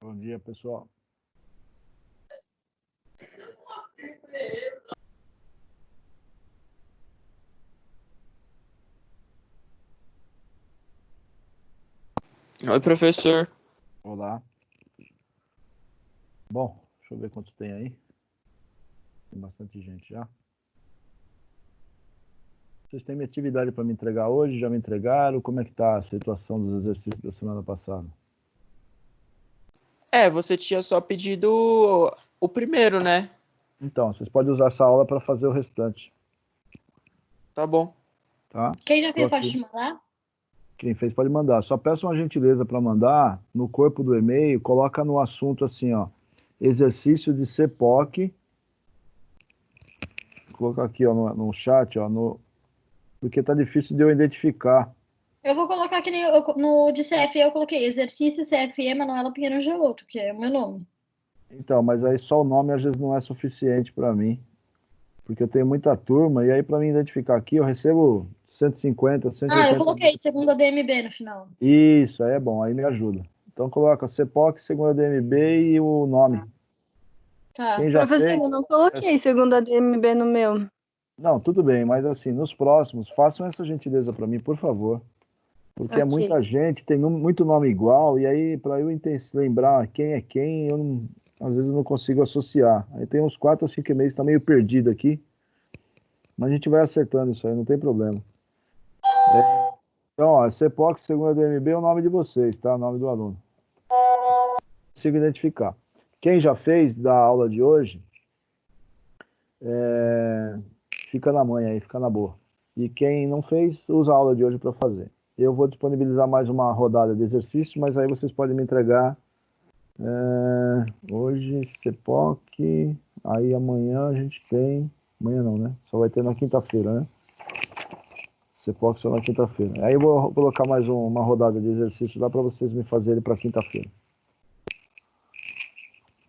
Bom dia, pessoal. Oi, professor. Olá. Bom, deixa eu ver quantos tem aí. Tem bastante gente já. Vocês têm minha atividade para me entregar hoje? Já me entregaram? Como é que está a situação dos exercícios da semana passada? Você tinha só pedido o primeiro, né? Então, vocês podem usar essa aula para fazer o restante. Tá bom. Tá? Quem já fez pode te mandar? Quem fez pode mandar. Só peço uma gentileza para mandar no corpo do e-mail, coloca no assunto assim, ó, exercício de CPOC. Vou colocar aqui, ó, no chat, ó, porque tá difícil de eu identificar. Eu vou colocar aqui no de CFE, eu coloquei exercício CFE Manuela Pinheiro Geloto, que é o meu nome. Então, mas aí só o nome às vezes não é suficiente para mim, porque eu tenho muita turma, e aí para mim identificar aqui, eu recebo 150, 180... eu coloquei segunda DMB no final. Isso, aí é bom, aí me ajuda. Então coloca CPOC, segunda DMB e o nome. Tá. Quem já Professor, fez... eu não coloquei segunda DMB no meu. Não, tudo bem, mas assim, nos próximos, façam essa gentileza para mim, por favor. Porque é Ok. muita gente, tem muito nome igual, e aí para eu lembrar quem é quem, às vezes eu não consigo associar. Aí tem uns 4 ou 5 e-mails, tá meio perdido aqui, mas a gente vai acertando isso aí, não tem problema. Então, ó, CPOC, segunda DMB é o nome de vocês, tá? O nome do aluno. Consigo identificar. Quem já fez da aula de hoje, fica na manha aí, fica na boa. E quem não fez, usa a aula de hoje para fazer. Eu vou disponibilizar mais uma rodada de exercício, mas aí vocês podem me entregar hoje, CPOC, aí amanhã a gente tem... Amanhã não, né? Só vai ter na quinta-feira, né? CPOC só na quinta-feira. Aí eu vou colocar mais uma rodada de exercício lá para vocês me fazerem para quinta-feira.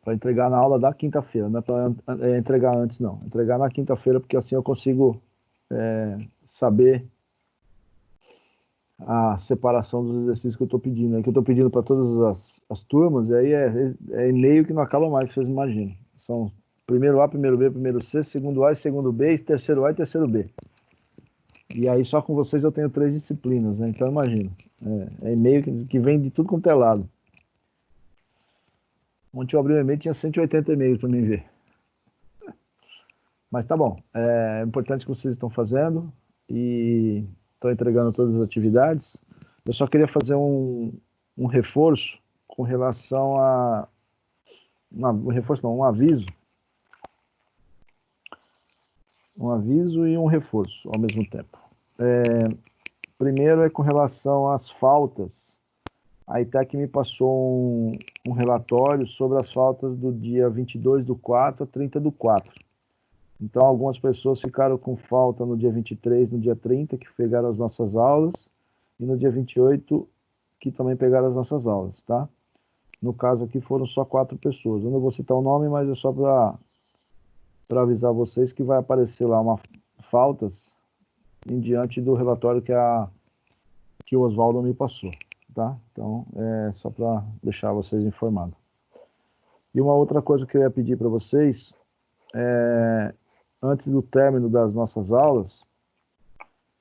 Para entregar na aula da quinta-feira, não é para entregar antes, não. Entregar na quinta-feira, porque assim eu consigo saber a separação dos exercícios que eu estou pedindo. É que eu estou pedindo para todas as turmas, e aí é e-mail que não acaba mais, que vocês imaginam. São primeiro A, primeiro B, primeiro C, segundo A e segundo B, e terceiro A e terceiro B. E aí só com vocês eu tenho 3 disciplinas, né? Então imagina. É e-mail que vem de tudo quanto é lado. Ontem eu abri o e-mail, tinha 180 e-mails para mim ver. Mas tá bom. É importante que vocês estão fazendo e estão entregando todas as atividades. Eu só queria fazer um reforço com relação a... um reforço não, um aviso. Um aviso e um reforço ao mesmo tempo. Primeiro é com relação às faltas. A ITEC me passou um relatório sobre as faltas do dia 22/4 a 30/4. Então, algumas pessoas ficaram com falta no dia 23, no dia 30, que pegaram as nossas aulas, e no dia 28, que também pegaram as nossas aulas, tá? No caso aqui foram só 4 pessoas. Eu não vou citar o nome, mas é só para avisar vocês que vai aparecer lá faltas em diante do relatório que o Oswaldo me passou. Tá? Então, é só para deixar vocês informados. E uma outra coisa que eu ia pedir para vocês, antes do término das nossas aulas,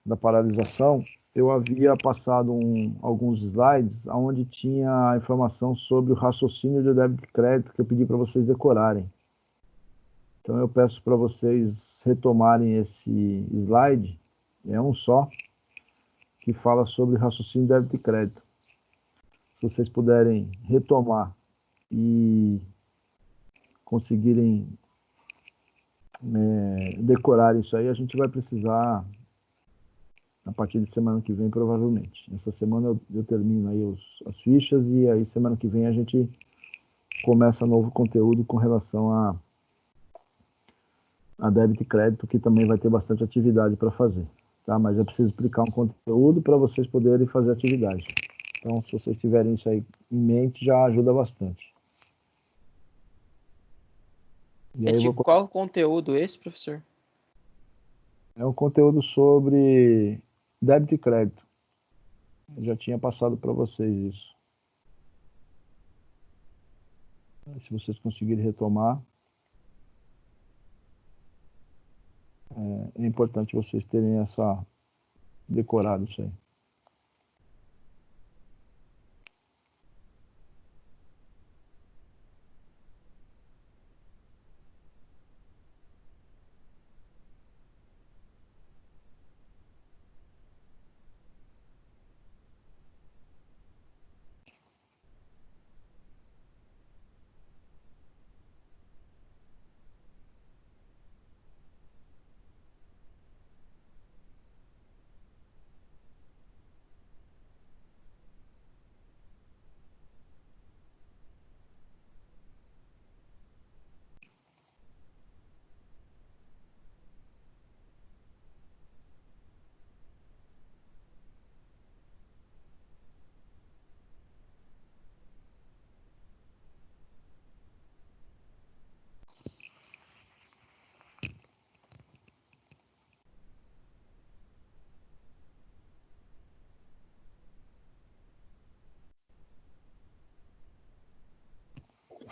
da paralisação, eu havia passado alguns slides onde tinha a informação sobre o raciocínio de débito e crédito que eu pedi para vocês decorarem. Então eu peço para vocês retomarem esse slide, é um só, que fala sobre raciocínio de débito e crédito. Se vocês puderem retomar e conseguirem decorar isso aí, a gente vai precisar a partir de semana que vem, provavelmente. Essa semana eu termino aí as fichas e aí semana que vem a gente começa novo conteúdo com relação a débito e crédito, que também vai ter bastante atividade para fazer. Tá? Mas eu preciso explicar um conteúdo para vocês poderem fazer atividade. Então, se vocês tiverem isso aí em mente, já ajuda bastante. E aí Qual conteúdo esse, professor? É um conteúdo sobre débito e crédito. Eu já tinha passado para vocês isso. Se vocês conseguirem retomar, é importante vocês terem decorado isso aí.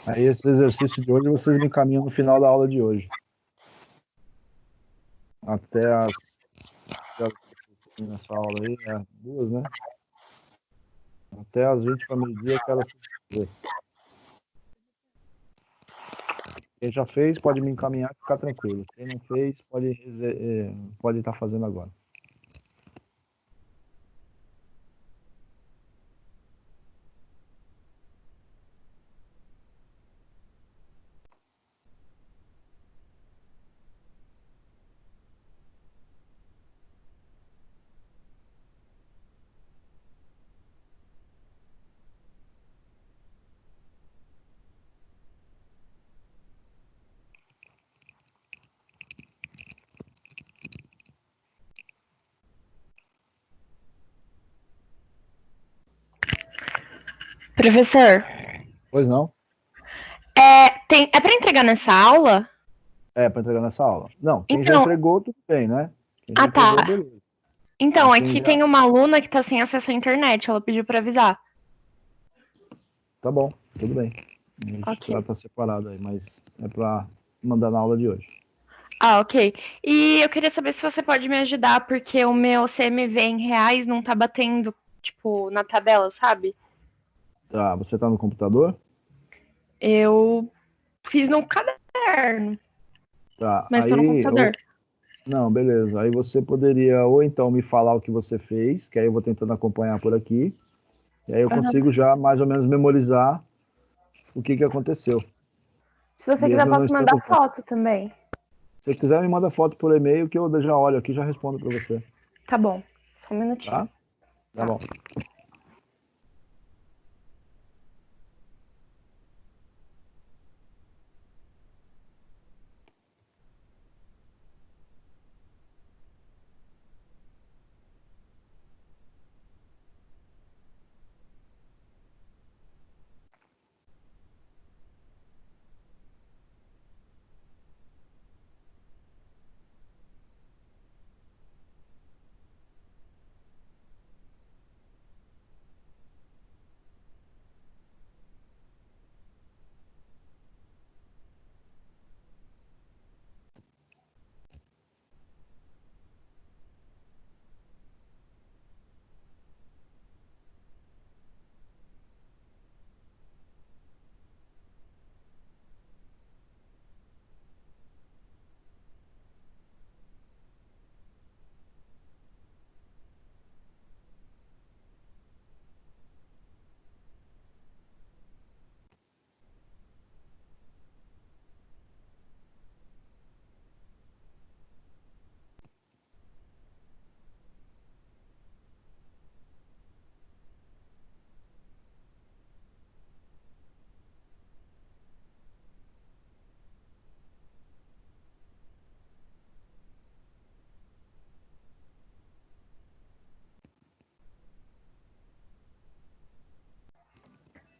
Aí esse exercício de hoje vocês me encaminham no final da aula de hoje. Até nessa aula aí, 2, né? Até às 20 para meio-dia, quero ver. Quem já fez pode me encaminhar e ficar tranquilo. Quem não fez pode estar fazendo agora. Professor, Pois não? é para entregar nessa aula? É, para entregar nessa aula. Não, quem já Então, entregou, tudo bem, né? Quem já ah, tá. entregou, beleza. Então, Mas aqui quem tem uma aluna que tá sem acesso à internet, ela pediu para avisar. Tá bom, tudo bem. A gente Ok. trata separado aí, mas é para mandar na aula de hoje. Ah, ok. E eu queria saber se você pode me ajudar, porque o meu CMV em reais não tá batendo, tipo, na tabela, sabe? Tá, você tá no computador? Eu fiz no caderno, Tá, mas tô no computador. Não, beleza. Aí você poderia ou então me falar o que você fez, que aí eu vou tentando acompanhar por aqui, e aí eu consigo já mais ou menos memorizar o que aconteceu. Se você quiser, Mesmo eu eu não posso mandar estando vendo. foto também. Se você quiser, me manda foto por e-mail que eu já olho aqui e já respondo para você. Tá bom, só um minutinho. Tá? Tá bom.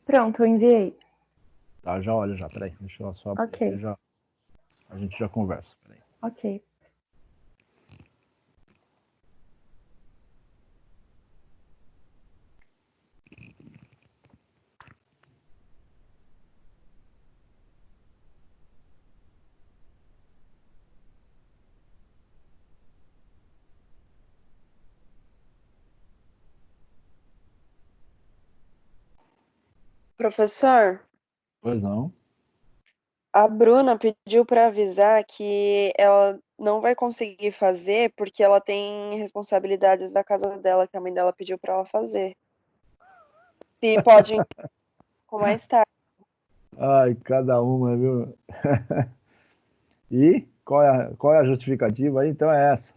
Pronto, eu enviei. Tá, já olho já. Peraí, deixa eu só abrir Ok. aqui, a gente já conversa. Peraí. Ok. Professor, Pois não. a Bruna pediu para avisar que ela não vai conseguir fazer porque ela tem responsabilidades da casa dela que a mãe dela pediu para ela fazer. Se pode com mais tarde. Ai, cada uma, viu? E qual é a justificativa aí? Então é essa.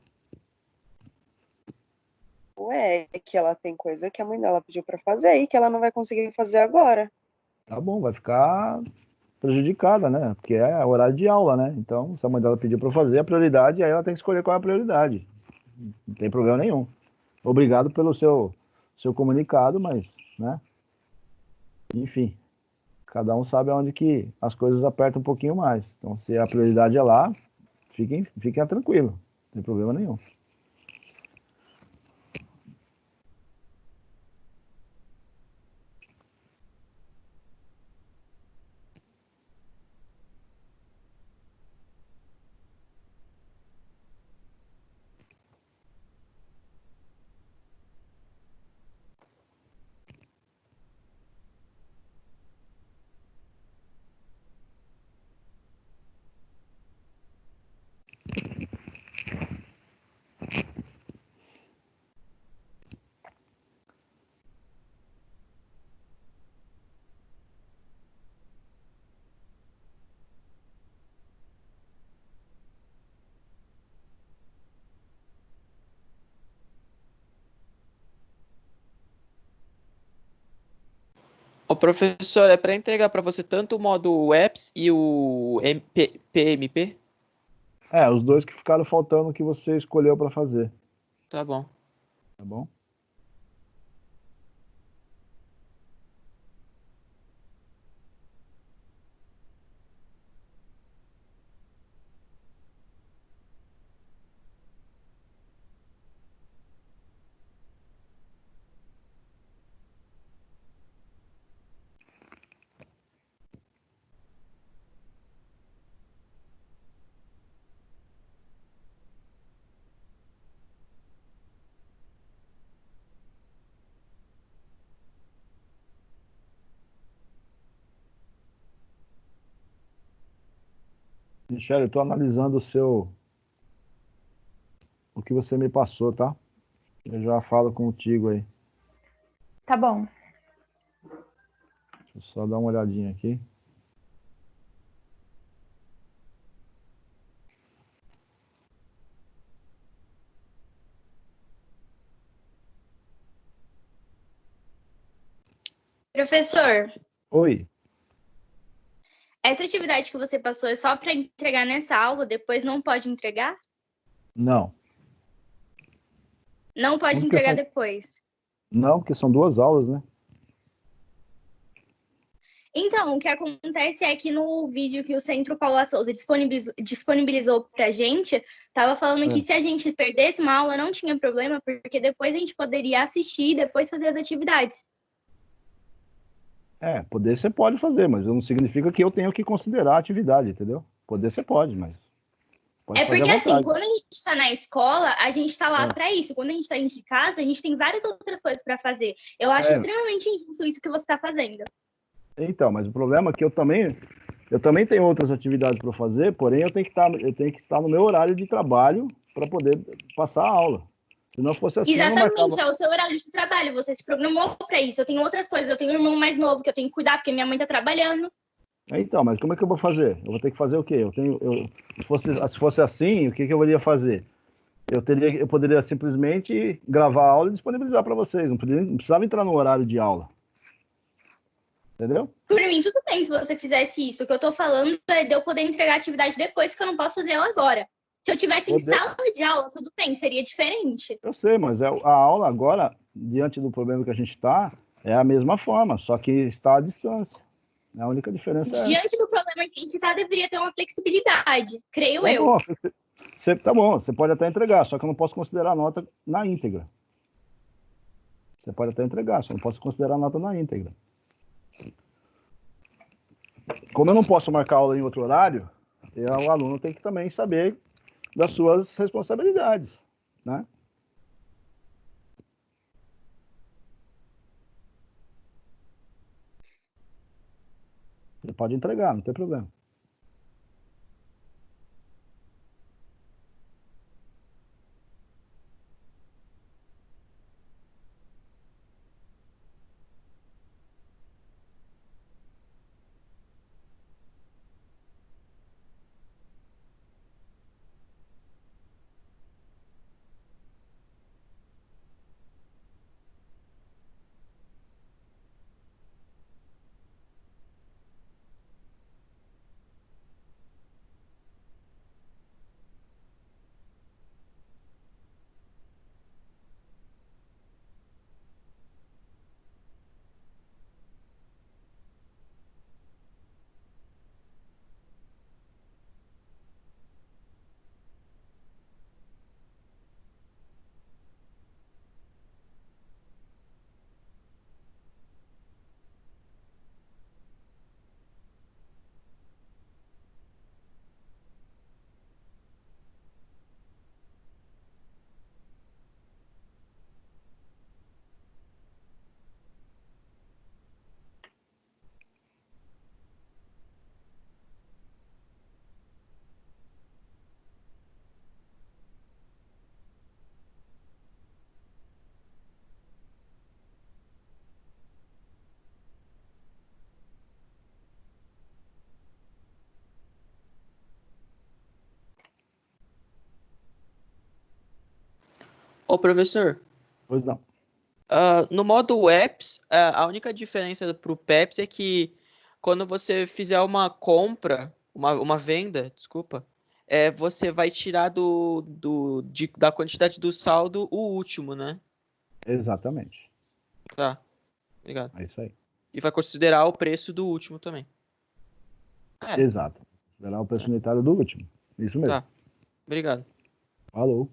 Ué, é que ela tem coisa que a mãe dela pediu para fazer e que ela não vai conseguir fazer agora. Tá bom, vai ficar prejudicada, né? Porque é horário de aula, né? Então, se a mãe dela pediu para fazer a prioridade, aí ela tem que escolher qual é a prioridade. Não tem problema nenhum. Obrigado pelo seu comunicado, mas, né? Enfim, cada um sabe aonde que as coisas apertam um pouquinho mais. Então, se a prioridade é lá, fiquem tranquilo, não tem problema nenhum. Ô, professor, é para entregar para você tanto o módulo EPS e o PMP? É, os dois que ficaram faltando que você escolheu para fazer, Tá bom. tá bom? Michele, eu estou analisando o que você me passou, tá? Eu já falo contigo aí. Tá bom. Deixa eu só dar uma olhadinha aqui. Professor, Oi. essa atividade que você passou é só para entregar nessa aula, depois não pode entregar? Não. Não pode Porque entregar são, depois. não, porque são 2 aulas, né? Então, o que acontece é que no vídeo que o Centro Paula Souza disponibilizou pra gente, estava falando que É. se a gente perdesse uma aula não tinha problema, porque depois a gente poderia assistir e depois fazer as atividades. Poder você pode fazer, mas não significa que eu tenho que considerar a atividade, entendeu? Poder você pode, mas pode É fazer à porque, assim, vontade. quando a gente está na escola, a gente está lá É. para isso. Quando a gente está dentro de casa, a gente tem várias outras coisas para fazer. Eu acho É, extremamente injusto isso que você está fazendo. então, mas o problema é que eu também tenho outras atividades para fazer, porém eu tenho que estar no meu horário de trabalho para poder passar a aula. Se não fosse assim, eu não marcava. Exatamente, é o seu horário de trabalho, você se programou para isso. Eu tenho outras coisas, eu tenho um irmão mais novo que eu tenho que cuidar, porque minha mãe está trabalhando. Então, mas como é que eu vou fazer? Eu vou ter que fazer o quê? Se fosse assim, o que eu iria fazer? Eu poderia simplesmente gravar a aula e disponibilizar para vocês. Não precisava entrar no horário de aula. Entendeu? Por mim, tudo bem se você fizesse isso. O que eu tô falando é de eu poder entregar a atividade depois, que eu não posso fazer ela agora. Se eu tivesse em Poder- sala de aula, tudo bem, seria diferente. Eu sei, mas a aula agora, diante do problema que a gente está, é a mesma forma, só que está à distância. A única diferença é essa. Diante do problema que a gente tá, deveria ter uma flexibilidade, creio Tá eu. bom, você pode até entregar, só que eu não posso considerar a nota na íntegra. Você pode até entregar, só não posso considerar a nota na íntegra. Como eu não posso marcar aula em outro horário, o aluno tem que também saber das suas responsabilidades, né? Você pode entregar, não tem problema. Ô, professor, Pois não. no modo apps, a única diferença pro PEPS é que quando você fizer uma compra, uma venda, desculpa, você vai tirar da quantidade do saldo o último, né? Exatamente. Tá, obrigado. É isso aí. E vai considerar o preço do último também. Exato. Esperar o preço unitário do último. Isso mesmo. Tá, obrigado. Falou.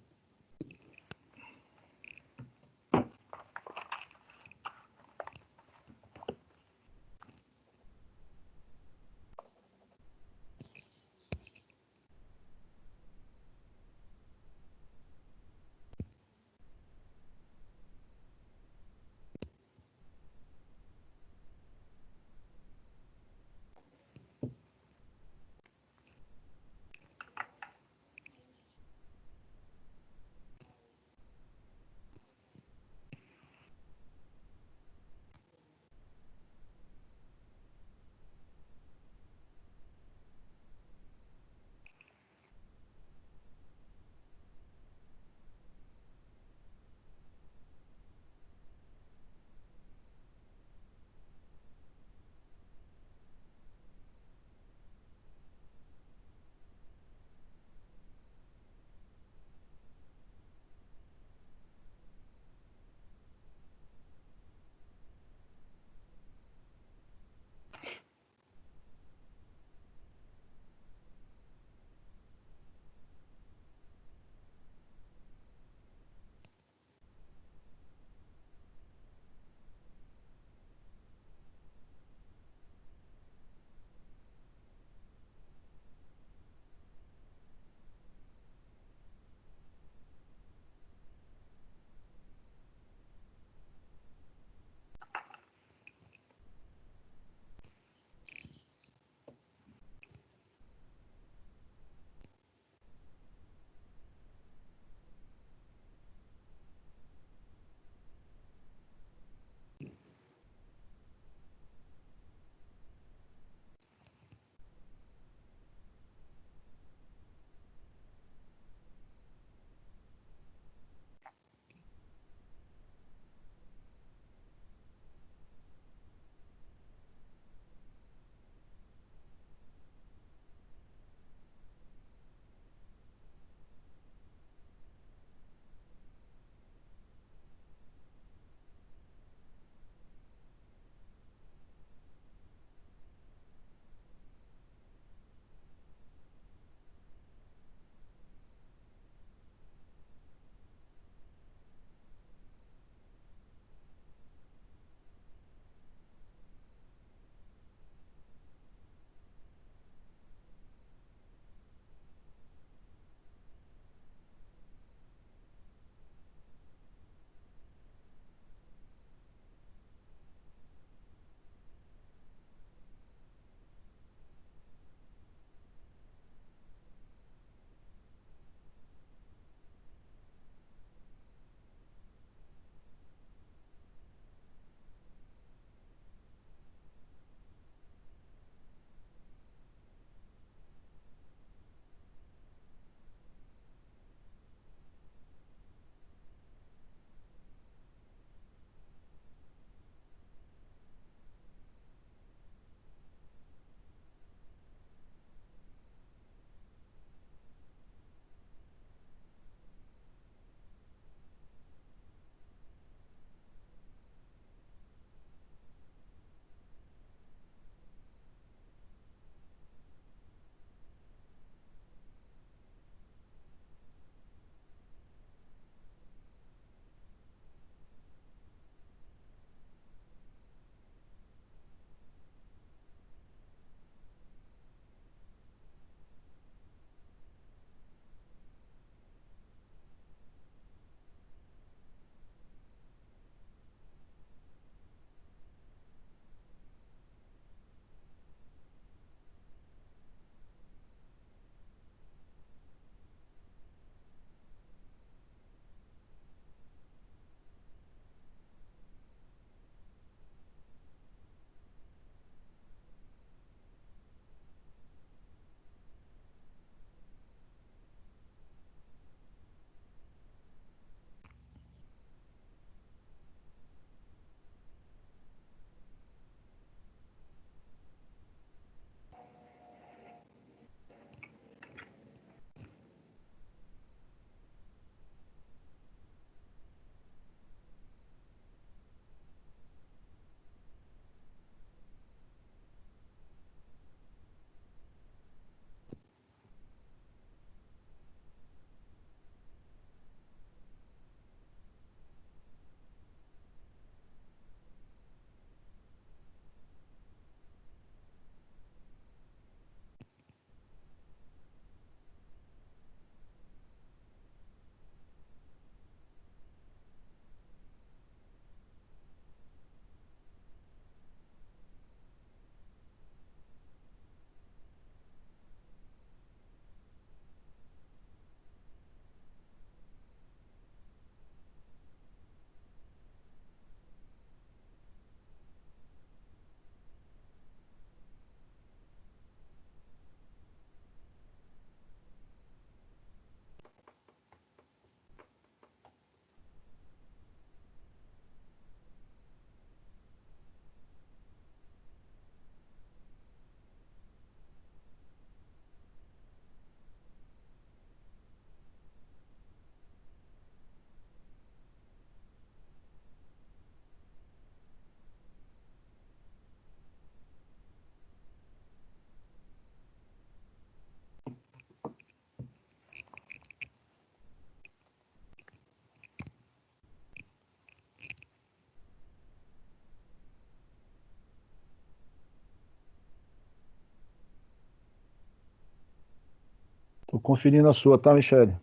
Tô conferindo a sua, tá, Michele?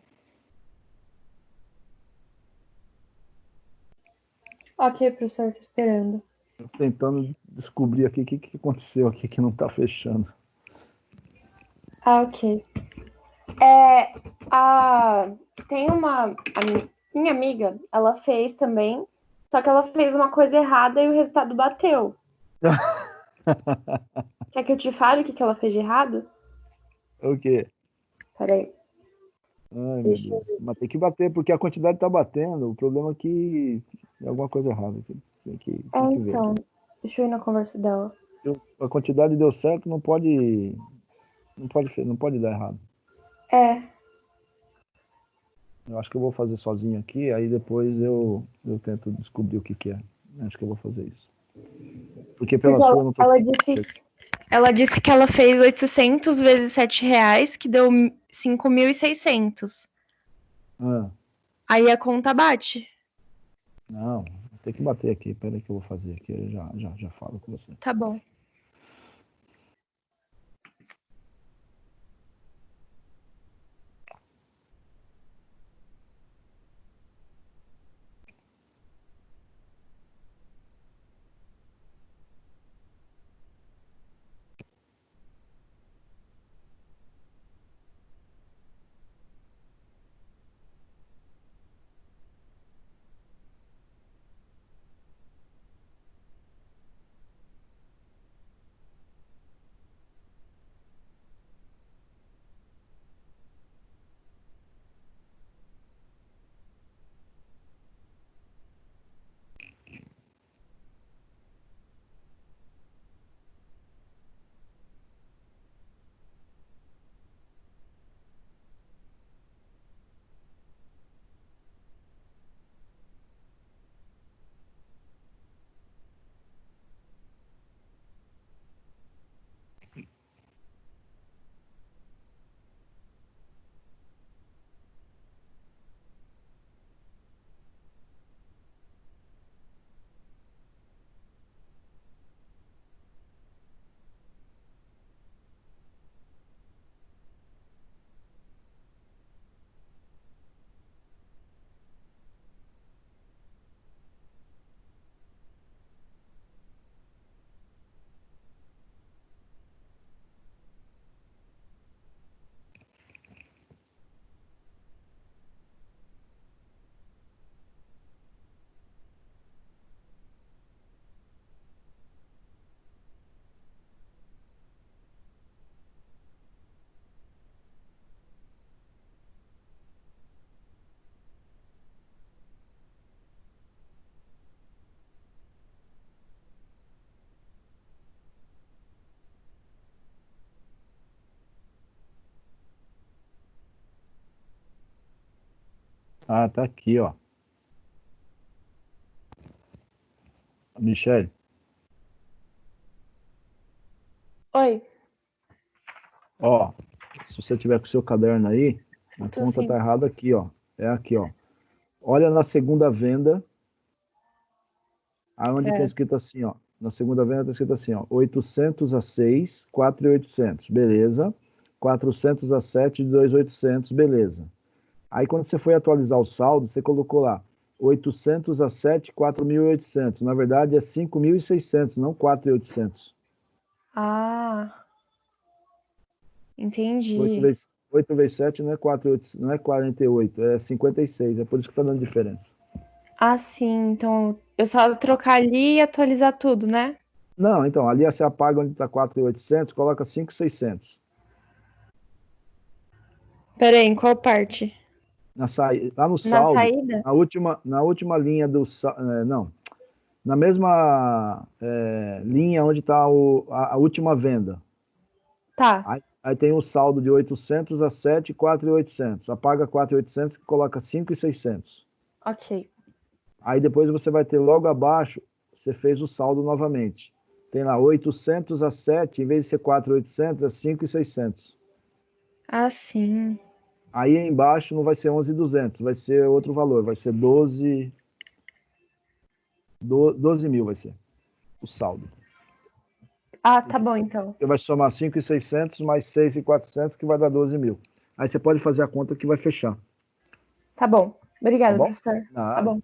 Ok, professor, tô esperando. Tô tentando descobrir aqui o que aconteceu aqui que não tá fechando. Ah, ok. Tem minha amiga, ela fez também, só que ela fez uma coisa errada e o resultado bateu. Quer que eu te fale o que ela fez de errado? O quê? Peraí. Ai, meu Deixa eu Deus. Mas tem que bater, porque a quantidade tá batendo. O problema é que tem alguma coisa errada aqui. Tem que ver Então, aqui. deixa eu ir na conversa dela. A quantidade deu certo, não pode dar errado. É, Eu acho que eu vou fazer sozinho aqui, aí depois eu tento descobrir o que é. Acho que eu vou fazer isso. Porque pela porque sua eu não tô. ela disse que ela fez 800 vezes R$ 7, que deu 5.600. Ah, Aí a conta bate. não, tem que bater aqui. Pera aí que eu vou fazer aqui. Eu já falo com você. Tá bom. Ah, tá aqui, ó. Michele, Oi, ó. Se você tiver com o seu caderno aí, a tô conta sim. tá errada aqui, ó. É aqui, ó. Olha na segunda venda, aonde tem É. escrito assim, ó. Na segunda venda tá escrito assim, ó. 800 a 6, 4.800, beleza. 400 a 7, 2.800, beleza. Aí quando você foi atualizar o saldo, você colocou lá 800 a 7, 4.800. Na verdade é 5.600, não 4.800. Ah, 8 entendi. vezes, 8 vezes 7 não é 48, não é 48, é 56. É por isso que está dando diferença. Ah, sim. Então, eu só trocar ali e atualizar tudo, né? Não, então, ali você apaga onde está 4.800, coloca 5.600. Peraí, em qual parte? Lá no Na saldo, saída? na última linha do não, na mesma linha onde está a última venda. Tá, Aí tem o saldo de 800 a 7, 4.800. Apaga 4.800 e coloca 5.600. ok. Aí depois você vai ter logo abaixo, você fez o saldo novamente. Tem lá 800 a 7, em vez de ser 4.800, é 5.600. Ah, sim. Aí embaixo não vai ser 11.200, vai ser outro valor, vai ser 12 mil vai ser o saldo. Ah, tá bom, então. Você vai somar 5.600 mais 6.400 que vai dar 12 mil. Aí você pode fazer a conta que vai fechar. Tá bom. Obrigada, Tá bom? professor. Nada. Tá bom.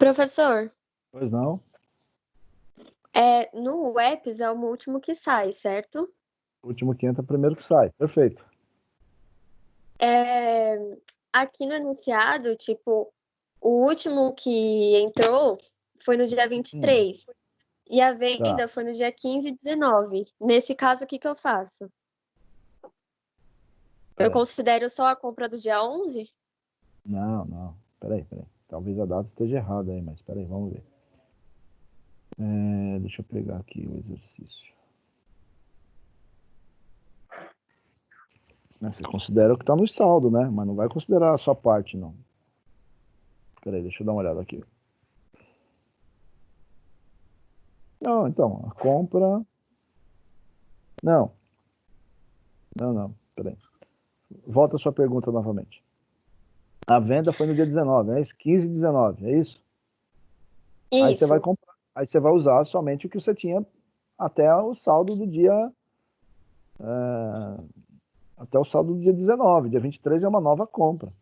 Professor, Pois não? no Webs é o último que sai, certo? O último que entra, primeiro que sai. Perfeito. É, aqui no enunciado, tipo, o último que entrou foi no dia vinte e Hum, três e a tá. venda foi no dia 15 e 19. Nesse caso, o que que eu faço? Eu Peraí. considero só a compra do dia 11? Não. Peraí. Talvez a data esteja errada aí, mas peraí, vamos ver. Deixa eu pegar aqui o exercício. Você considera o que está no saldo, né? Mas não vai considerar a sua parte, não. Peraí, deixa eu dar uma olhada aqui. Não, então, a compra... Não. Peraí. Volta a sua pergunta novamente. A venda foi no dia 19, é isso? 15 e 19, é isso? Aí você vai Isso. comprar. Aí você vai usar somente o que você tinha até o saldo do dia... até o saldo do dia 19. Dia 23 é uma nova compra.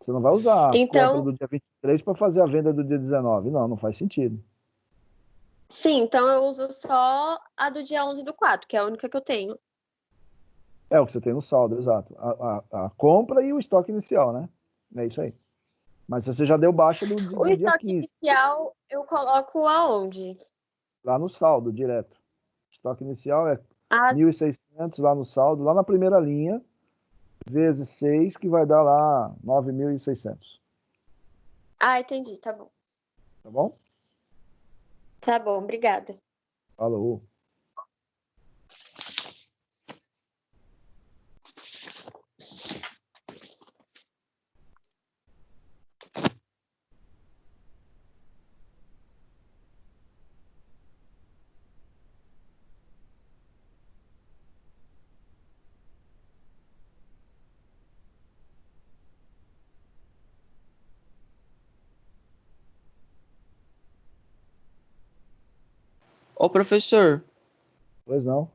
Você não vai usar a compra Então, do dia 23 para fazer a venda do dia 19. Não faz sentido. sim, então eu uso só a do dia 11 do 4, que é a única que eu tenho. É o que você tem no saldo, exato. A compra e o estoque inicial, né? É isso aí. Mas você já deu baixa O do dia estoque 15, inicial eu coloco aonde? lá no saldo, direto. Estoque inicial é Ah, 1.600 lá no saldo, lá na primeira linha, vezes 6, que vai dar lá 9.600. entendi, tá bom. Tá bom? Tá bom, obrigada. Falou. Ô, professor, Pois não.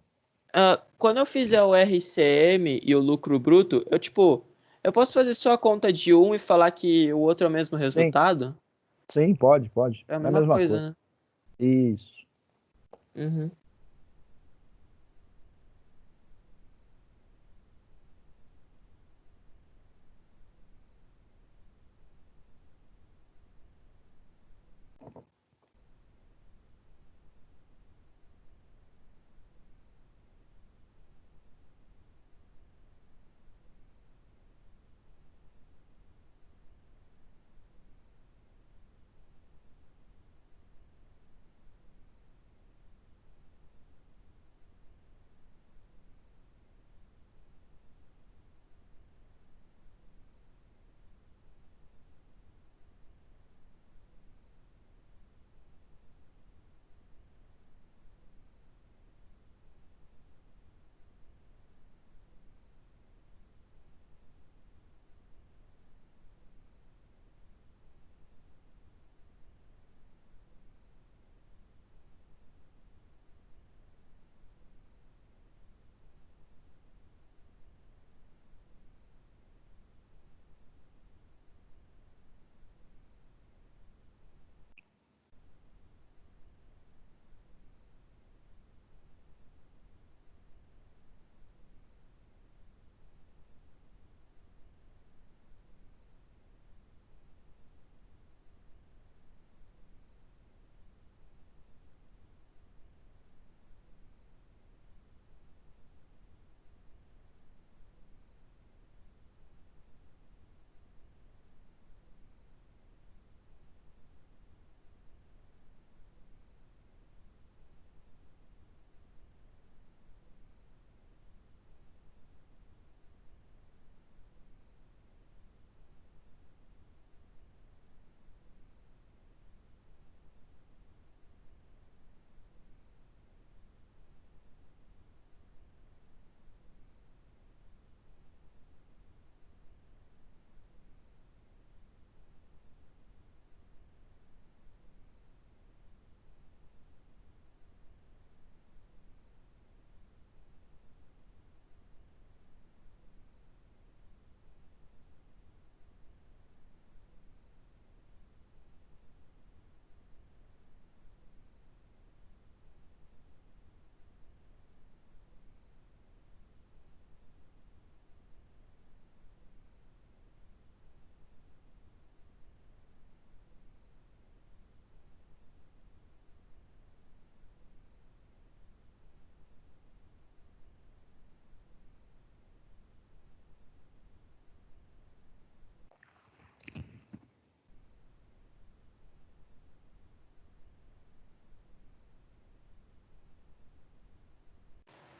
quando eu fizer o RCM e o lucro bruto, eu posso fazer só a conta de um e falar que o outro é o mesmo Sim, resultado? sim, pode. É a É a mesma mesma coisa, coisa. né? Isso. Uhum.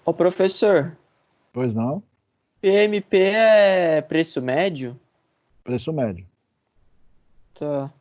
Ô, professor, Pois não? PMP é preço médio? Preço médio. Tá.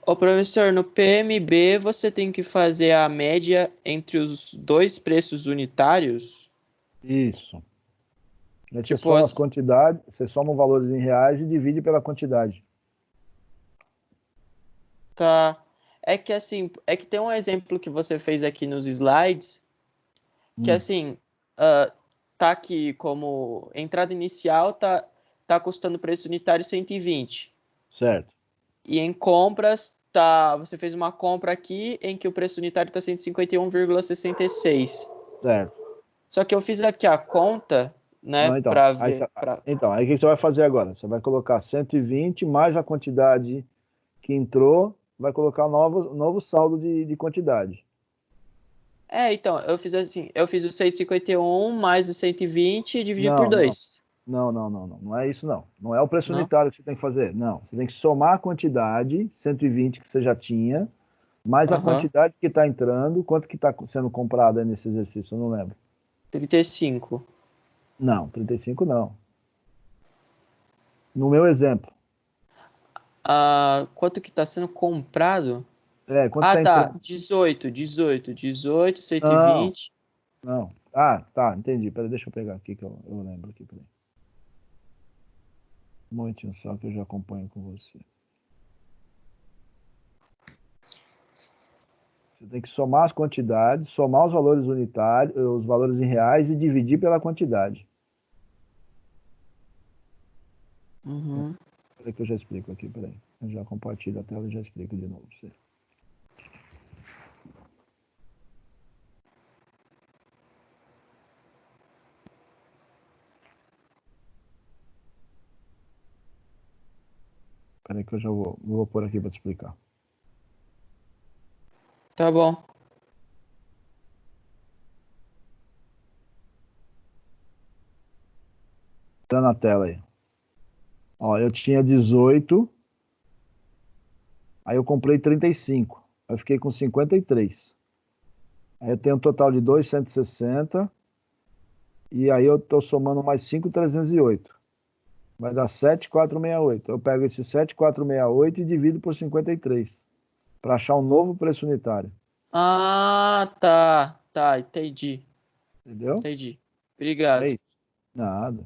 Ô, professor, no PMB você tem que fazer a média entre os dois preços unitários? Isso. Você Tipo, soma as quantidades, você soma os valores em reais e divide pela quantidade. tá. É que assim, é que tem um exemplo que você fez aqui nos slides, que assim, tá aqui como entrada inicial tá custando preço unitário 120. Certo. E em compras, você fez uma compra aqui em que o preço unitário está 151,66. Certo. Só que eu fiz aqui a conta, né, Não, então, para aí, ver. então, aí o que você vai fazer agora? Você vai colocar 120 mais a quantidade que entrou, vai colocar novo saldo de quantidade. Então, eu fiz assim, eu fiz o 151 mais o 120 e dividi por Não, não, 2. não é isso não. Não é o preço Não? unitário que você tem que fazer. Não, você tem que somar a quantidade, 120 que você já tinha, mais a Aham. quantidade que está entrando, quanto que está sendo comprado aí nesse exercício, eu não lembro. 35. Não, 35 não. No meu exemplo, Quanto que está sendo comprado? quanto está Tá. entrando? 18, Não, 120. não. Tá, entendi. Peraí, deixa eu pegar aqui que eu lembro aqui, peraí. Um momentinho só que eu já acompanho com você. Você tem que somar as quantidades, somar os valores unitários, os valores em reais e dividir pela quantidade. Uhum. Peraí que eu já explico aqui, peraí. Eu já compartilho a tela e já explico de novo pra você. Peraí que eu já vou pôr aqui para te explicar. Tá bom. Tá na tela aí. Ó, eu tinha 18, aí eu comprei 35. Aí eu fiquei com 53. Aí eu tenho um total de 260. E aí eu estou somando mais 5,308. Vai dar 7,468. Eu pego esse 7,468 e divido por 53 para achar um novo preço unitário. Tá, entendi. Entendeu? Entendi. É Obrigado. isso. Nada.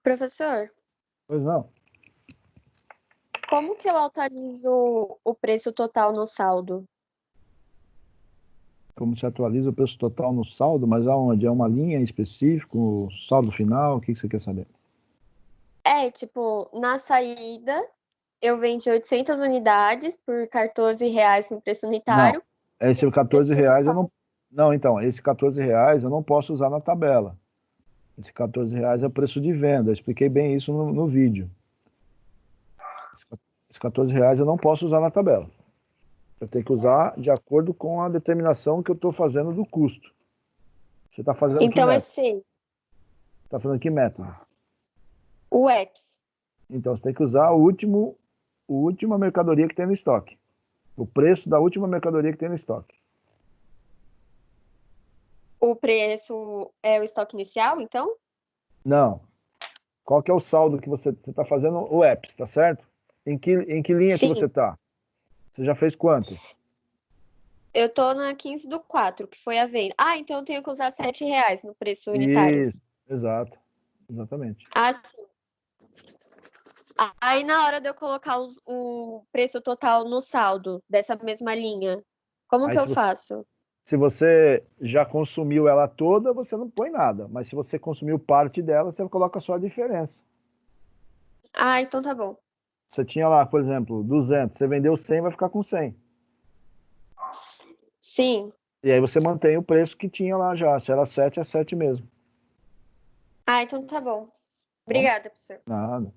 Professor, Pois não. como que eu atualizo o preço total no saldo? Como se atualiza o preço total no saldo, mas aonde? É uma linha em específico, saldo final, o que você quer saber? Tipo, na saída, eu vendi 800 unidades por R$ 14 em preço Não, unitário. esse Preço R$ 14 eu total. não. Não, então, esse R$ 14 eu não posso usar na tabela. Esse R$ 14 é o preço de venda. Eu expliquei bem isso no vídeo. Esse R$ 14 eu não posso usar na tabela. Eu tenho que usar de acordo com a determinação que eu estou fazendo do custo. Você está fazendo que Então, método? sei. Está fazendo que método? O EPS. Então, você tem que usar a última mercadoria que tem no estoque. O preço da última mercadoria que tem no estoque. O preço é o estoque inicial, então? Não. Qual que é o saldo que você está fazendo? O EPS, tá certo? Em que linha que você Sim. está? Você já fez quantas? Eu tô na 15/4, que foi a venda. Ah, então eu tenho que usar R$ 7 no preço unitário. Isso, exato. Exatamente. Ah, sim. Aí na hora de eu colocar o preço total no saldo dessa mesma linha, como Aí que eu faço? se você já consumiu ela toda, você não põe nada. Mas se você consumiu parte dela, você coloca só a diferença. Ah, então tá bom. Você tinha lá, por exemplo, 200, você vendeu 100, vai ficar com 100. Sim. E aí você mantém o preço que tinha lá já. Se era 7, é 7 mesmo. Ah, então tá bom. Bom? Obrigada, professor. Nada.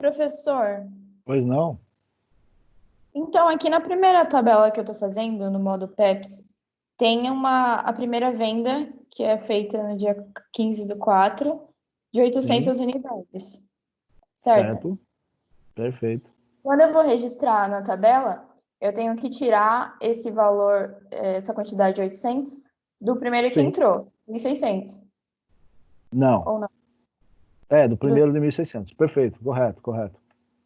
professor. Pois não? Então, aqui na primeira tabela que eu tô fazendo, no modo PEPS, tem a primeira venda, que é feita no dia 15/4, de 800 unidades. Certo? Certo. Perfeito. Quando eu vou registrar na tabela, eu tenho que tirar esse valor, essa quantidade de 800, do primeiro que Sim. entrou, 1.600. Não. Ou não? Do primeiro de 1.600. Perfeito. Correto.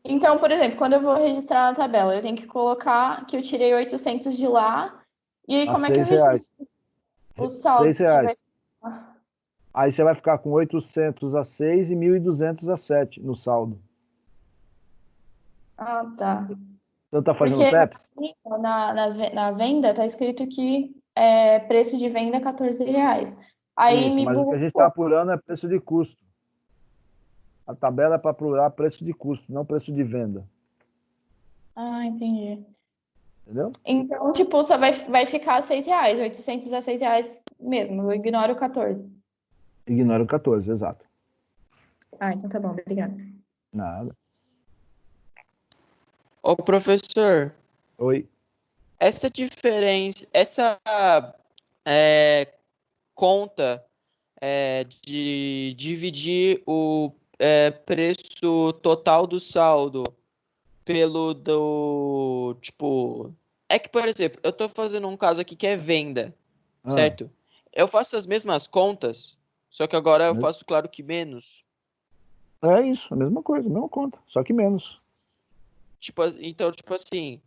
Então, por exemplo, quando eu vou registrar na tabela, eu tenho que colocar que eu tirei 800 de lá, e aí A como é que eu R$ 6. registro o saldo R$ 6. que vai... Aí você vai ficar com 800 a 6 e 1.200 a 7 no saldo. Ah, tá. Você está fazendo Porque PEPS? na venda tá escrito que é preço de venda R$ 14. Aí Isso, me mas o que a bugou gente um está pouco. apurando é preço de custo. A tabela é para apurar preço de custo, não preço de venda. Ah, entendi. Entendeu? Então, tipo, só vai ficar R$ 6, 800 a R$ 6 mesmo. Eu ignoro o 14. Ignora o 14, exato. Ah, então tá bom, obrigada. Nada. Ô, professor, Oi. essa diferença, essa conta de dividir o preço total do saldo pelo do, tipo, é que, por exemplo, eu tô fazendo um caso aqui que é venda, Ah, certo? Eu faço as mesmas contas, só que agora eu mas faço, claro que menos. é isso, a mesma coisa, a mesma conta, só que menos. Tipo, então, tipo assim,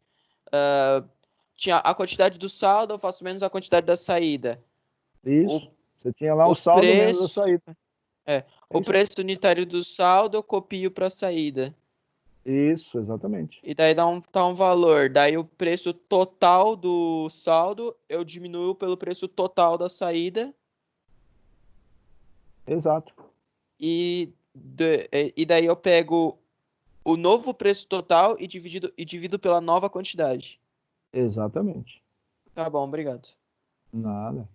tinha a quantidade do saldo, eu faço menos a quantidade da saída. O, Isso. Você tinha lá o o saldo menos a preço, saída. É o isso aí. preço unitário do saldo eu copio para a saída. Isso, exatamente. E daí dá um valor. Daí o preço total do saldo eu diminuo pelo preço total da saída. Exato. E daí eu pego o novo preço total e divido pela nova quantidade. Exatamente. Tá bom, obrigado. Nada.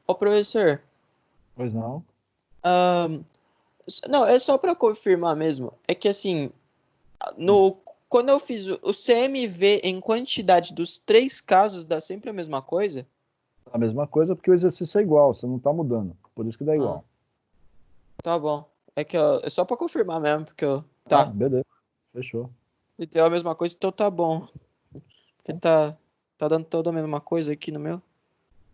Ô, professor, Pois não? ahn, não, é só para confirmar mesmo. É que assim, no, quando eu fiz o CMV em quantidade dos 3 casos, dá sempre a mesma coisa? A mesma coisa porque o exercício é igual, você não está mudando. Por isso que dá Ah, igual. tá bom. É que é só para confirmar mesmo, porque eu. Tá, Tá. beleza. Fechou. Se deu a mesma coisa, então tá bom. Porque tá dando toda a mesma coisa aqui no meu.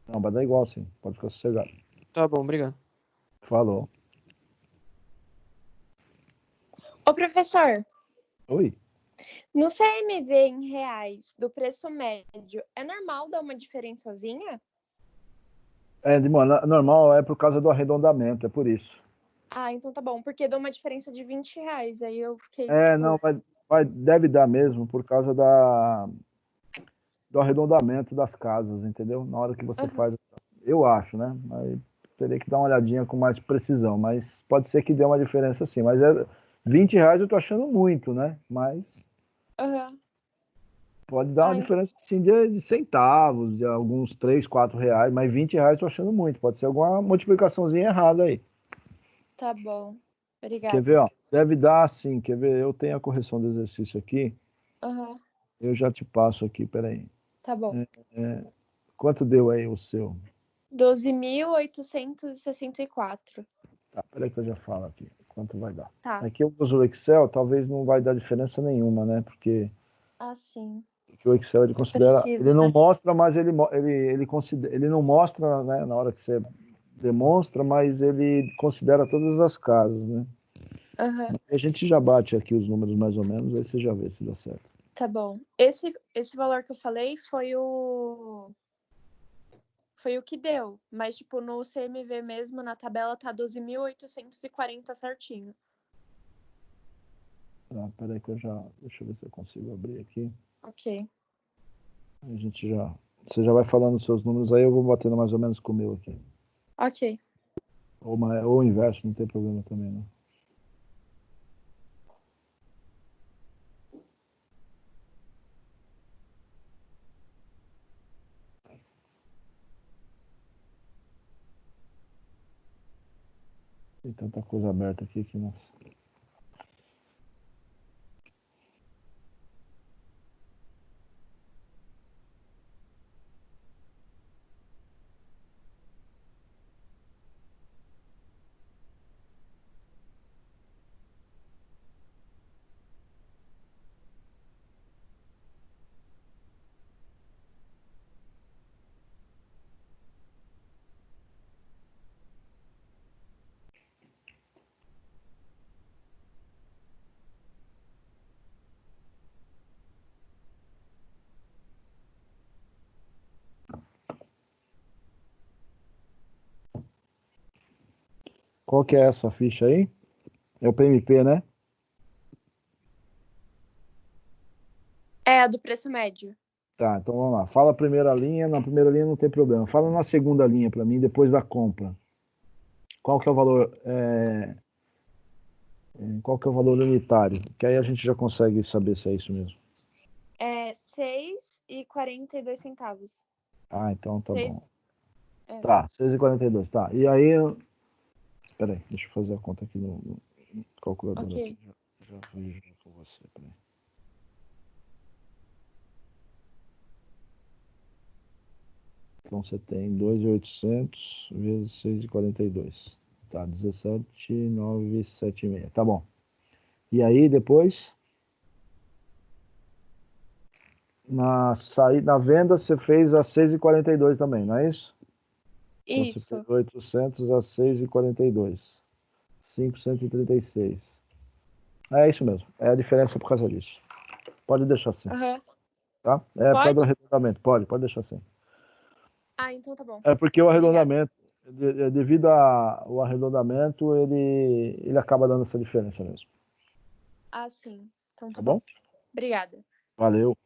Não, vai dar igual sim. Pode ficar sossegado. Tá bom, obrigado. Falou. Ô, professor, Oi. no CMV em reais do preço médio, é normal dar uma diferençazinha? Normal é por causa do arredondamento, é por isso. Ah, então tá bom, porque deu uma diferença de R$ 20. Aí eu fiquei, Não, tipo, deve dar mesmo por causa do arredondamento das casas, entendeu? Na hora que você aham, faz, eu acho, né? Mas teria que dar uma olhadinha com mais precisão, mas pode ser que dê uma diferença sim. Mas R$ 20 eu tô achando muito, né? Mas aham. pode dar uma Ai, diferença sim de centavos, de alguns 3, R$ 4, mas R$ 20 eu tô achando muito. Pode ser alguma multiplicaçãozinha errada aí. tá bom. Quer ver, Obrigada. ó? Deve dar sim, quer ver? Eu tenho a correção do exercício aqui. Aham, Eu já te passo aqui, peraí. tá bom. Quanto deu aí o seu? 12.864. Tá, peraí que eu já falo aqui. Quanto vai dar? Tá, Aqui eu uso o Excel, talvez não vai dar diferença nenhuma, né? assim. Porque o Excel ele Eu considera. preciso, Ele não né? mostra, mas ele considera, ele não mostra, né, na hora que você demonstra, mas ele considera todas as casas, né? Aham, A gente já bate aqui os números mais ou menos, aí você já vê se dá certo. tá bom. Esse valor que eu falei foi o que deu, mas, tipo, no CMV mesmo, na tabela, tá 12.840 certinho. Tá, peraí que eu já. Deixa eu ver se eu consigo abrir aqui. Ok, A gente já. Você já vai falando os seus números aí, eu vou batendo mais ou menos com o meu aqui. ok. Ou o inverso, não tem problema também, né? Tem tanta coisa aberta aqui que não. Qual que é essa ficha aí? É o PMP, né? É a do preço médio. Tá, então vamos lá. Fala a primeira linha, na primeira linha não tem problema. Fala na segunda linha para mim, depois da compra. Qual que é o valor, qual que é o valor unitário? Que aí a gente já consegue saber se é isso mesmo. É R$ 6,42. Ah, então tá Seis, bom. é, Tá, 6,42, tá. E aí, peraí, deixa eu fazer a conta aqui no calculador ok. aqui. Já vejo com você, peraí. Então você tem 2.800 vezes 6,42. Tá, 17.976. Tá bom. E aí depois, na venda você fez a 6,42 também, não é isso? Então você fez Isso. 800 a 6,42. 536. É isso mesmo. É a diferença por causa disso. Pode deixar assim, Aham. tá? É por causa do Pode? arredondamento. Pode deixar assim. Ah, então tá bom. É porque o Obrigada. arredondamento, devido ao arredondamento, ele acaba dando essa diferença mesmo. Ah, sim. Então Tá tá bom. bom? Obrigada. Valeu.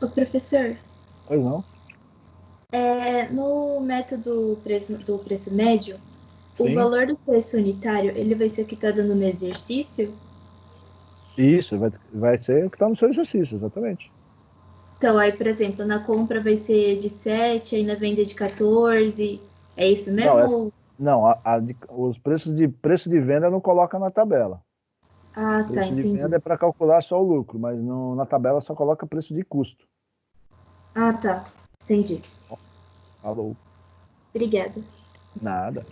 Ô, professor, Pois não? no método do preço médio, o Sim. valor do preço unitário, ele vai ser o que está dando no exercício? Isso, vai ser o que está no seu exercício, exatamente. Então, aí, por exemplo, na compra vai ser de 7, aí na venda de 14. É isso Não, mesmo? não, os preço de venda não coloca na tabela. Ah, tá, Preço de venda entendi. é para calcular só o lucro, mas na tabela só coloca preço de custo. Ah, tá, entendi. Falou. Obrigada. Nada.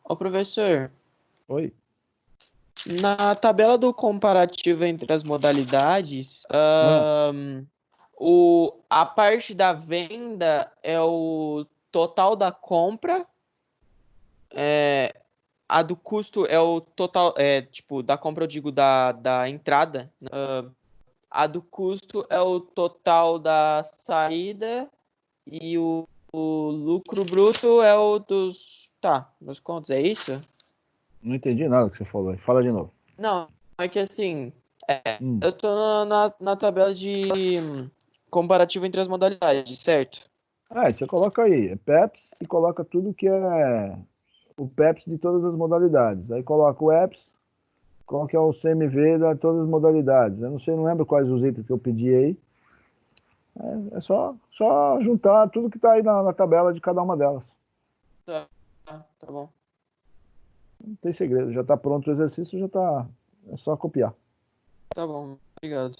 Ô, professor, Oi. na tabela do comparativo entre as modalidades, a parte da venda é o total da compra, a do custo é o total, tipo, da compra eu digo da entrada, a do custo é o total da saída e o lucro bruto é o dos contos, é isso? Não entendi nada que você falou. Fala de novo. Não, é que assim, Hum. eu tô na tabela de comparativo entre as modalidades, certo? Ah, e você coloca aí, PEPS e coloca tudo que é o PEPS de todas as modalidades. Aí coloca o EPS, qual que é o CMV de todas as modalidades. Eu não sei, não lembro quais os itens que eu pedi aí. É só juntar tudo que está aí na tabela de cada uma delas. Tá bom. Não tem segredo, já está pronto o exercício, já está. É só copiar. Tá bom, obrigado.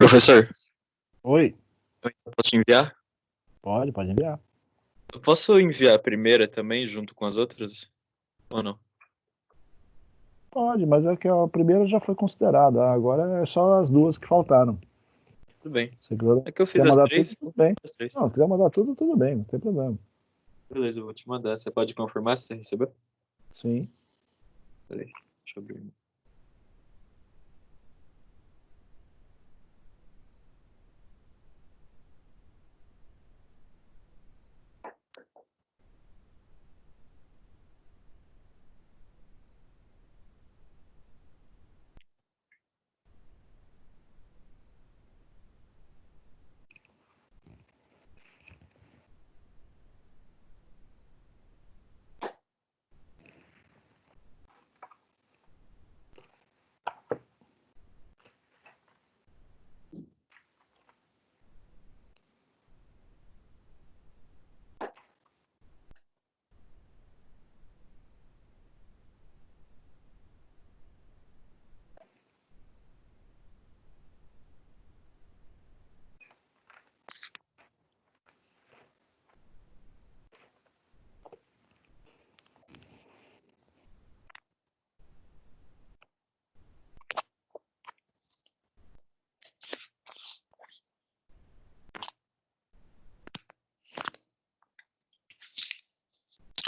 Professor, Oi, eu posso enviar? pode enviar. Eu posso enviar a primeira também, junto com as outras? Ou não? Pode, mas é que a primeira já foi considerada. Agora é só as duas que faltaram. Tudo bem. Se quiser, É que eu fiz quiser as mandar três. tudo bem. As três. Não, se quiser mandar tudo bem, não tem problema. Beleza, eu vou te mandar. Você pode confirmar se você recebeu? Sim. Peraí, deixa eu abrir.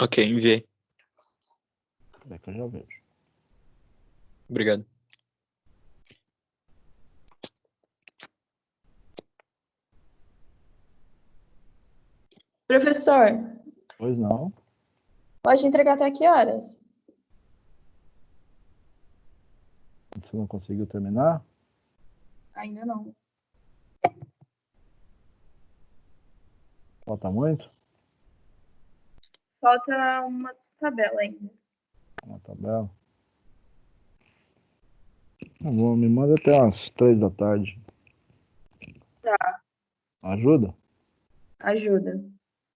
Ok, enviei. Peraí que eu já vejo. Obrigado. Professor, Pois não. pode entregar até que horas? Você não conseguiu terminar? Ainda não. Falta muito? Falta uma tabela ainda. Uma tabela. Tá bom, me manda até umas 3 da tarde. Tá, Ajuda? ajuda.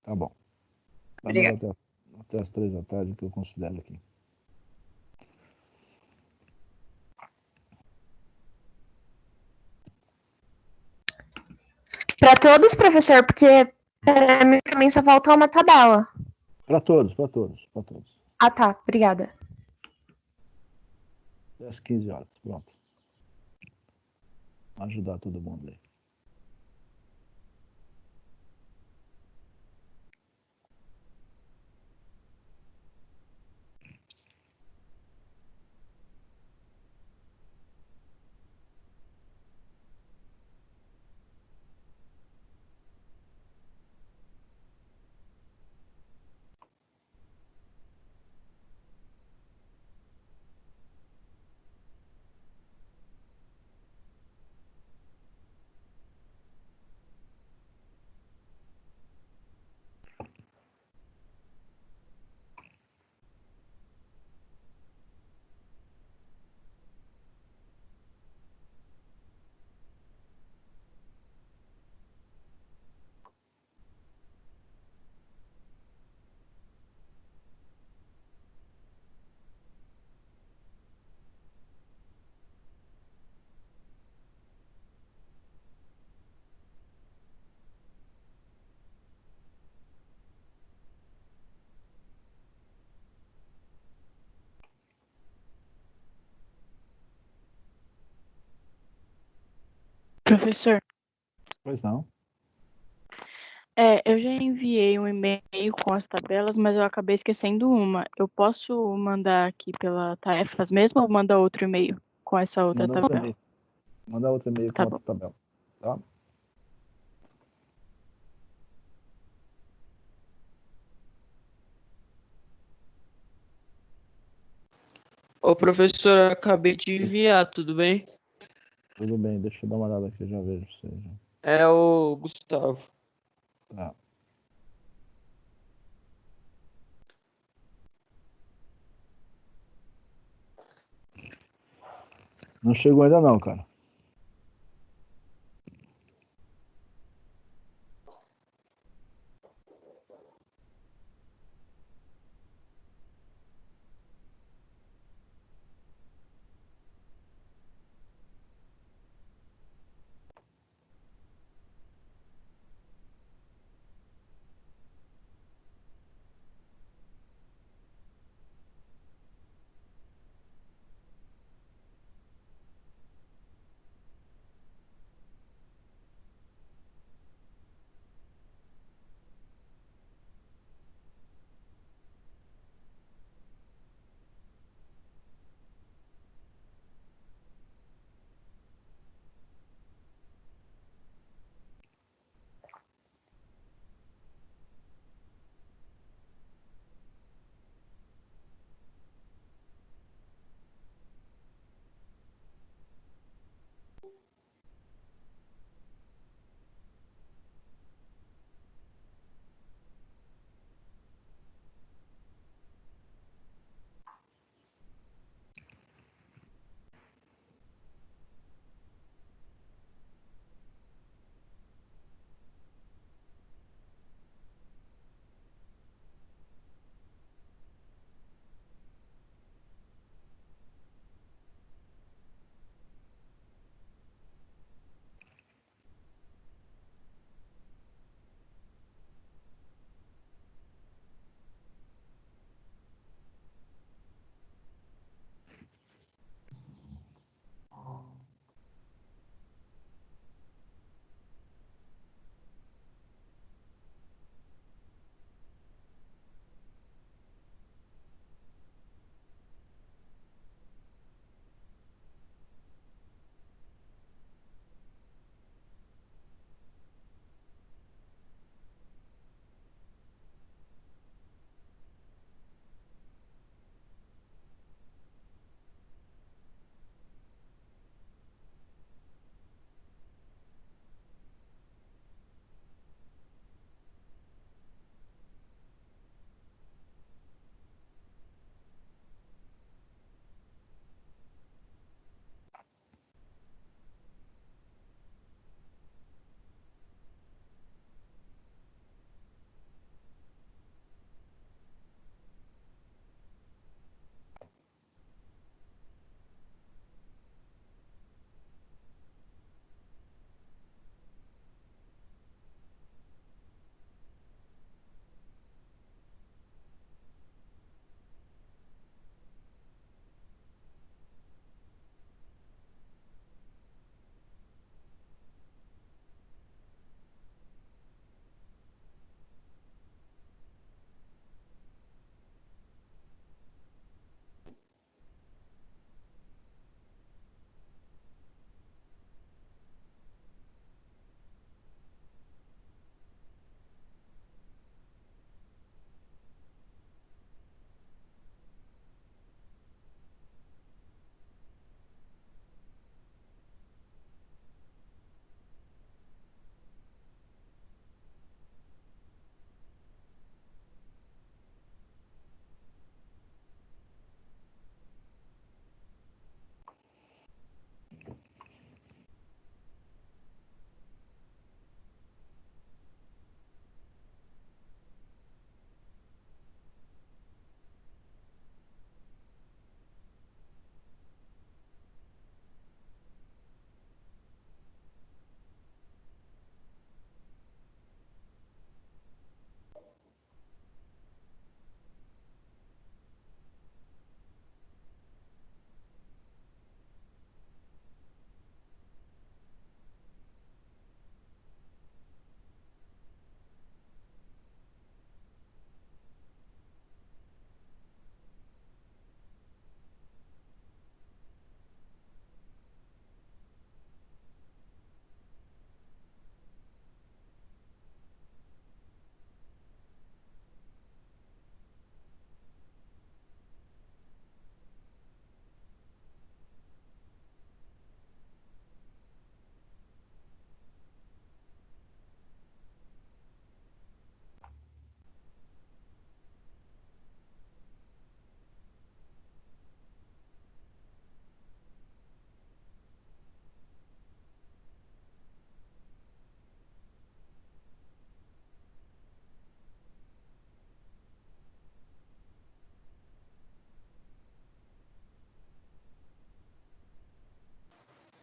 Tá bom. Tá, manda Obrigada. até as 3 da tarde que eu considero aqui. Para todos, professor, porque para mim também só falta uma tabela. Para todos, para todos, para todos. Ah, tá. Obrigada. Até às 15 horas, pronto. Ajudar todo mundo aí. Professor, Pois não. eu já enviei um e-mail com as tabelas, mas eu acabei esquecendo uma. Eu posso mandar aqui pela tarefas mesmo ou mandar outro e-mail com essa outra Manda outro tabela? e-mail. Manda outro e-mail com Tá outra bom. tabela. Tá? Ô, professor, eu acabei de enviar, tudo bem? Tudo bem, deixa eu dar uma olhada aqui, eu já vejo você. Já. É o Gustavo. Tá. Não chegou ainda não, cara.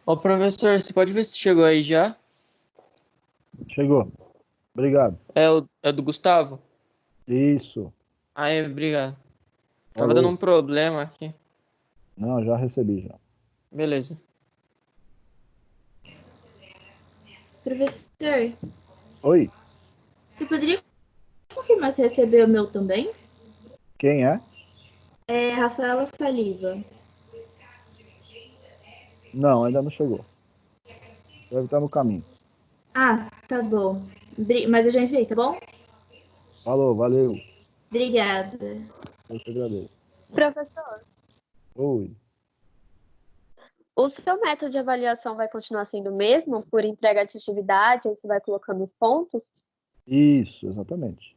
Ô, professor, você pode ver se chegou aí já? Chegou. Obrigado. É do Gustavo? Isso. Aí, obrigado. Tava Falou. dando um problema aqui. Não, já recebi já. Beleza. Professor, Oi, você poderia confirmar se recebeu o meu também? quem é? É Rafaela Faliva. Não, ainda não chegou. Deve estar no caminho. Ah, tá bom. Mas eu já enviei, tá bom? Falou, valeu. Obrigada. Eu que agradeço. Professor, Oi. o seu método de avaliação vai continuar sendo o mesmo por entrega de atividade, aí você vai colocando os pontos? Isso, exatamente.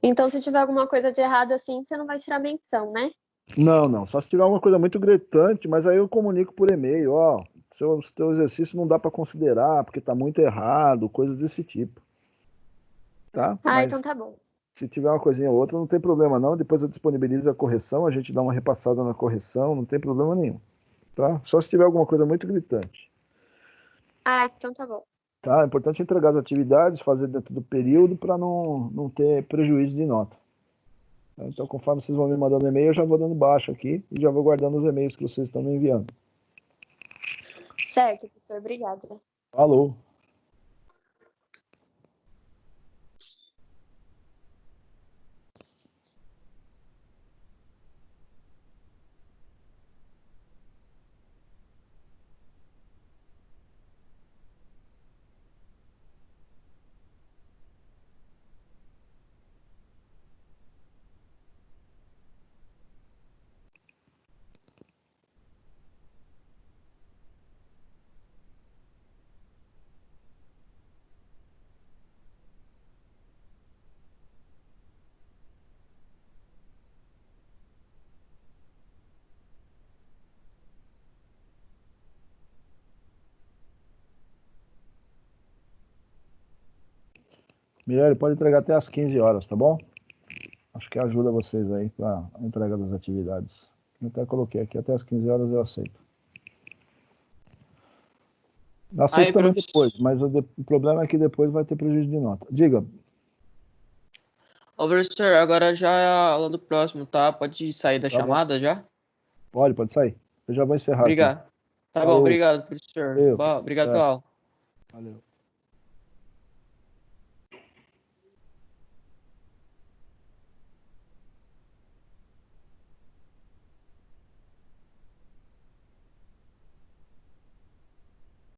Então, se tiver alguma coisa de errado assim, você não vai tirar menção, né? Não. Só se tiver alguma coisa muito gritante, mas aí eu comunico por e-mail, ó. Seu exercício não dá para considerar, porque está muito errado, coisas desse tipo. Tá? Mas Então tá bom. se tiver uma coisinha ou outra, não tem problema não. Depois eu disponibilizo a correção, a gente dá uma repassada na correção, não tem problema nenhum. Tá? Só se tiver alguma coisa muito gritante. Então tá bom. Tá? É importante entregar as atividades, fazer dentro do período para não ter prejuízo de nota. Então, conforme vocês vão me mandando e-mail, eu já vou dando baixo aqui e já vou guardando os e-mails que vocês estão me enviando. Certo, professor. Obrigada. Falou. Miele, pode entregar até às 15 horas, tá bom? Acho que ajuda vocês aí para a entrega das atividades. Eu até coloquei aqui, até às 15 horas eu aceito. Aceito também depois, mas o problema é que depois vai ter prejuízo de nota. Diga. Ô, professor, agora já é a aula do próximo, tá? Pode sair da Tá bom. chamada já? Pode sair. Eu já vou encerrar Obrigado. aqui. Tá Falou. bom, obrigado, professor. Valeu. Obrigado pela aula. Valeu.